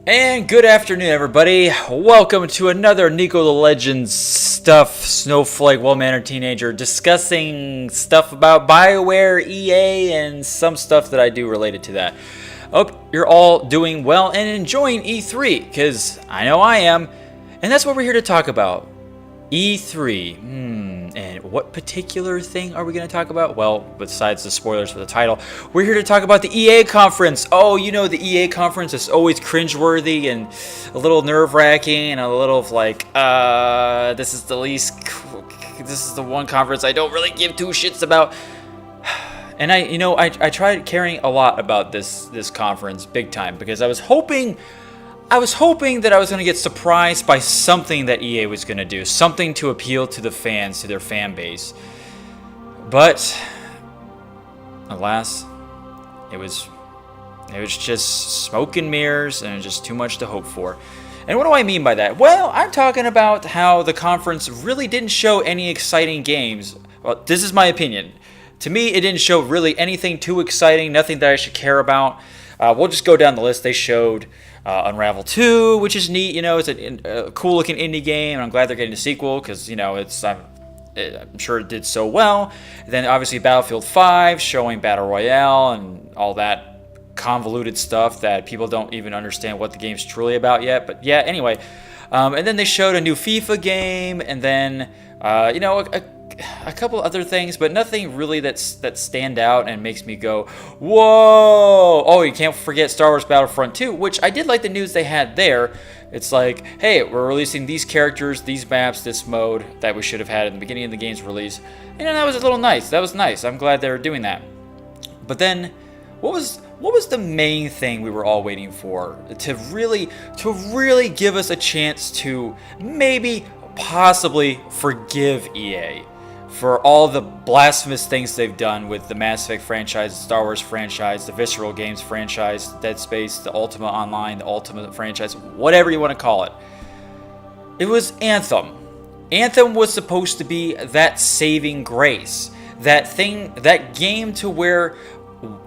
And good afternoon, everybody. Welcome to another Nico the Legend stuff, snowflake, well-mannered teenager discussing stuff about BioWare, EA, and some stuff that I do related to that. Hope you're all doing well and enjoying E3, because I know I am, and that's what we're here to talk about. E3. And what particular thing are we going to talk about? Well, besides the spoilers for the title, we're here to talk about the EA conference. Oh, you know, the EA conference is always cringeworthy and a little nerve-wracking and a little of like, this is the one conference I don't really give two shits about. And I tried caring a lot about this conference big time because I was hoping that I was going to get surprised by something that EA was going to do, something to appeal to the fans, to their fan base. But alas, it was just smoke and mirrors and just too much to hope for. And what do I mean by that? Well, I'm talking about how the conference really didn't show any exciting games. Well, this is my opinion. To me, it didn't show really anything too exciting, nothing that I should care about. We'll just go down the list. They showed Unravel 2, which is neat. You know, it's a cool-looking indie game, and I'm glad they're getting a sequel because, you know, I'm sure it did so well. Then, obviously, Battlefield 5, showing Battle Royale and all that convoluted stuff that people don't even understand what the game's truly about yet. But, yeah, anyway. And then they showed a new FIFA game, and then, a couple other things, but nothing really that stand out and makes me go, whoa! Oh, you can't forget Star Wars Battlefront 2, which I did like the news they had there. It's like, hey, we're releasing these characters, these maps, this mode that we should have had in the beginning of the game's release. And that was a little nice. That was nice. I'm glad they were doing that. But then, what was the main thing we were all waiting for to really give us a chance to maybe possibly forgive EA for all the blasphemous things they've done with the Mass Effect franchise, the Star Wars franchise, the Visceral Games franchise, Dead Space, the Ultima Online, the Ultimate franchise, whatever you want to call it. It was Anthem. Anthem was supposed to be that saving grace. That game to where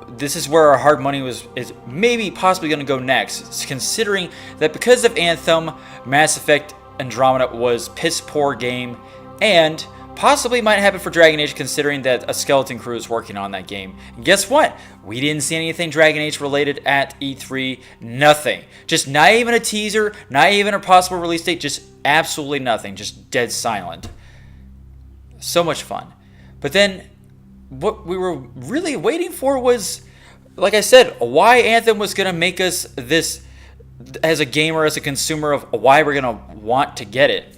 this is where our hard money is maybe possibly going to go next, considering that because of Anthem, Mass Effect Andromeda was piss poor game, and possibly might happen for Dragon Age, considering that a skeleton crew is working on that game. And guess what? We didn't see anything Dragon Age related at E3. Nothing. Just not even a teaser, not even a possible release date, just absolutely nothing. Just dead silent. So much fun. But then, what we were really waiting for was, like I said, why Anthem was going to make us this, as a gamer, as a consumer, of why we're going to want to get it.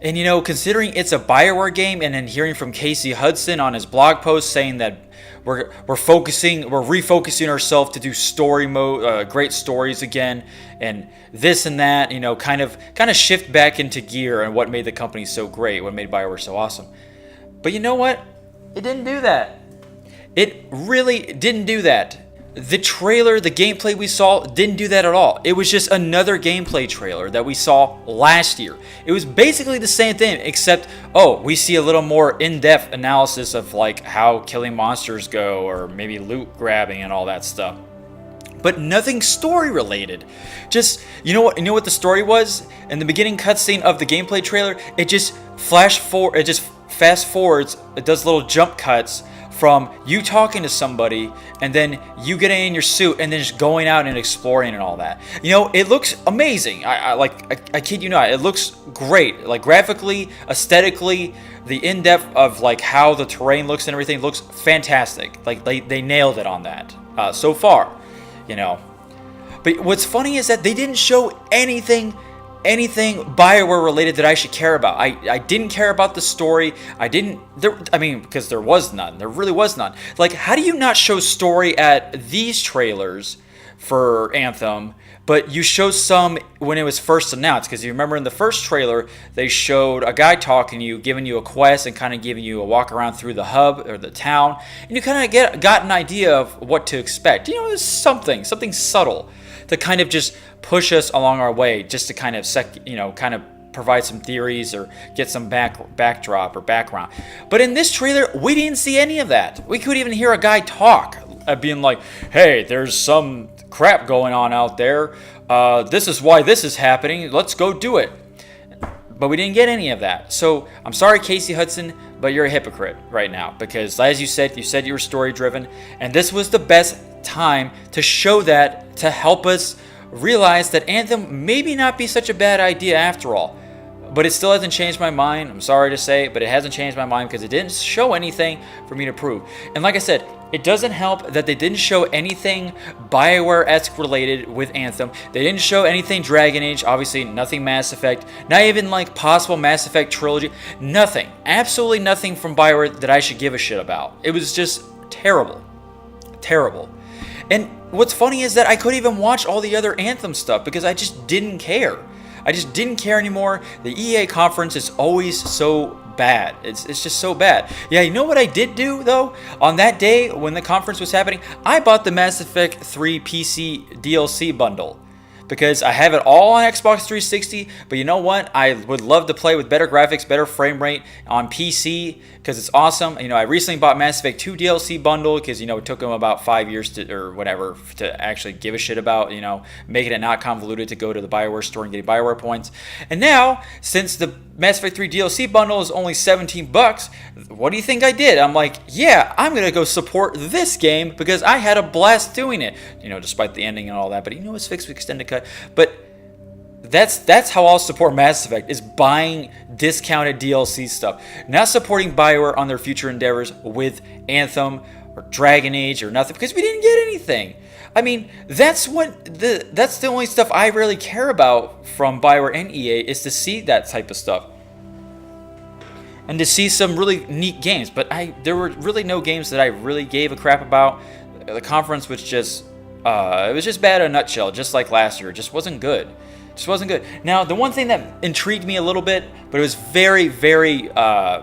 And, you know, considering it's a BioWare game, and then hearing from Casey Hudson on his blog post saying that we're refocusing ourselves to do story mode, great stories again, and this and that, you know, kind of shift back into gear and what made the company so great, what made BioWare so awesome. But you know what? It didn't do that. It really didn't do that. The trailer, the gameplay we saw, didn't do that at all. It was just another gameplay trailer that we saw last year. It was basically the same thing, except, we see a little more in-depth analysis of like how killing monsters go, or maybe loot grabbing and all that stuff. But nothing story related. Just, you know what the story was? In the beginning cutscene of the gameplay trailer, it just fast forwards, it does little jump cuts from you talking to somebody, and then you getting in your suit, and then just going out and exploring and all that. You know, it looks amazing. I kid you not, it looks great. Like graphically, aesthetically, the in-depth of like how the terrain looks and everything looks fantastic. Like they nailed it on that so far, you know. But what's funny is that they didn't show anything BioWare related that I should care about. I didn't care about the story. Because there was none. There really was none. Like, how do you not show story at these trailers for Anthem, but you show some when it was first announced? Because you remember in the first trailer, they showed a guy talking to you, giving you a quest, and kind of giving you a walk around through the hub or the town, and you kind of got an idea of what to expect. You know, there's something subtle to kind of just push us along our way, just to kind of provide some theories or get some backdrop or background. But in this trailer, we didn't see any of that. We couldn't even hear a guy talk. being like, hey, there's some crap going on out there. This is why this is happening. Let's go do it. But we didn't get any of that. So I'm sorry, Casey Hudson, but you're a hypocrite right now. Because as you said you were story driven. And this was the best time to show that, to help us realize that Anthem maybe not be such a bad idea after all. But it still hasn't changed my mind. I'm sorry to say, but it hasn't changed my mind because it didn't show anything for me to prove. And like I said, it doesn't help that they didn't show anything BioWare-esque related with Anthem. They didn't show anything Dragon Age, obviously nothing Mass Effect, not even like possible Mass Effect trilogy, nothing. Absolutely nothing from BioWare that I should give a shit about. It was just terrible. Terrible. And what's funny is that I couldn't even watch all the other Anthem stuff because I just didn't care. I just didn't care anymore. The EA conference is always so bad. It's just so bad. Yeah, you know what I did do, though? On that day when the conference was happening, I bought the Mass Effect 3 PC DLC bundle. Because I have it all on Xbox 360, but you know what? I would love to play with better graphics, better frame rate on PC, because it's awesome. You know, I recently bought Mass Effect 2 DLC bundle, because, you know, it took them about 5 years to, or whatever, to actually give a shit about, you know, making it not convoluted to go to the BioWare store and get BioWare points. And now, since the Mass Effect 3 DLC bundle is only $17, what do you think I did? I'm like, yeah, I'm going to go support this game, because I had a blast doing it, you know, despite the ending and all that. But you know, it's fixed with extended cut. But that's how I'll support Mass Effect, is buying discounted DLC stuff, not supporting BioWare on their future endeavors with Anthem or Dragon Age or nothing, because we didn't get anything. I mean, that's the only stuff I really care about from BioWare and EA, is to see that type of stuff and to see some really neat games. But there were really no games that I really gave a crap about. The conference was just it was just bad in a nutshell, just like last year. It just wasn't good. Just wasn't good. Now, the one thing that intrigued me a little bit, but it was very, very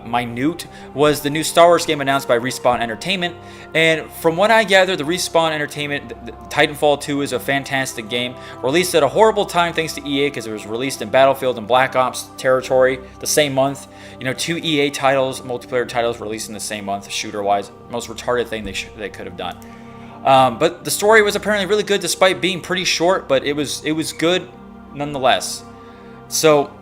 minute, was the new Star Wars game announced by Respawn Entertainment. And from what I gather, the Respawn Entertainment Titanfall 2 is a fantastic game, released at a horrible time thanks to EA, because it was released in Battlefield and Black Ops territory the same month. You know, 2 EA titles, multiplayer titles, released in the same month, shooter-wise. Most retarded thing they could have done. But the story was apparently really good, despite being pretty short. But it was good nonetheless. So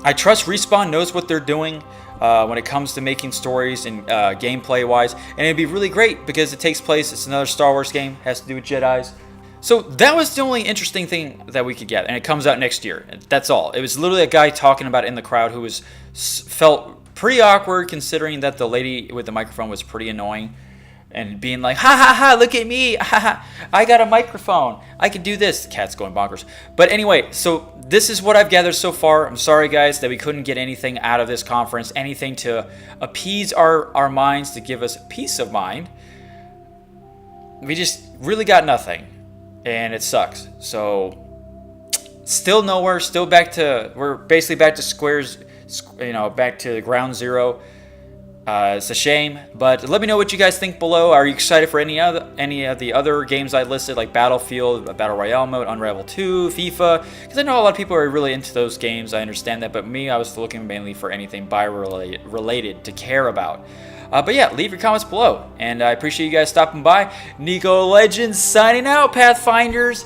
I trust Respawn knows what they're doing when it comes to making stories and gameplay wise, and it'd be really great because it takes place. It's another Star Wars game, has to do with Jedis. So that was the only interesting thing that we could get, and it comes out next year. That's all. It was literally a guy talking about it in the crowd who felt pretty awkward, considering that the lady with the microphone was pretty annoying. And being like, ha ha ha, look at me, ha ha, I got a microphone, I can do this. The cat's going bonkers. But anyway, so this is what I've gathered so far. I'm sorry, guys, that we couldn't get anything out of this conference, anything to appease our minds, to give us peace of mind. We just really got nothing, and it sucks. So, still nowhere, we're basically back to squares, you know, back to ground zero. It's a shame, but let me know what you guys think below. Are you excited for any of the other games I listed, like Battlefield, Battle Royale mode, Unravel 2, FIFA? Because I know a lot of people are really into those games. I understand that, but me, I was looking mainly for anything BioWare-related to care about. But yeah, leave your comments below, and I appreciate you guys stopping by. NikoTheLegend signing out, Pathfinders.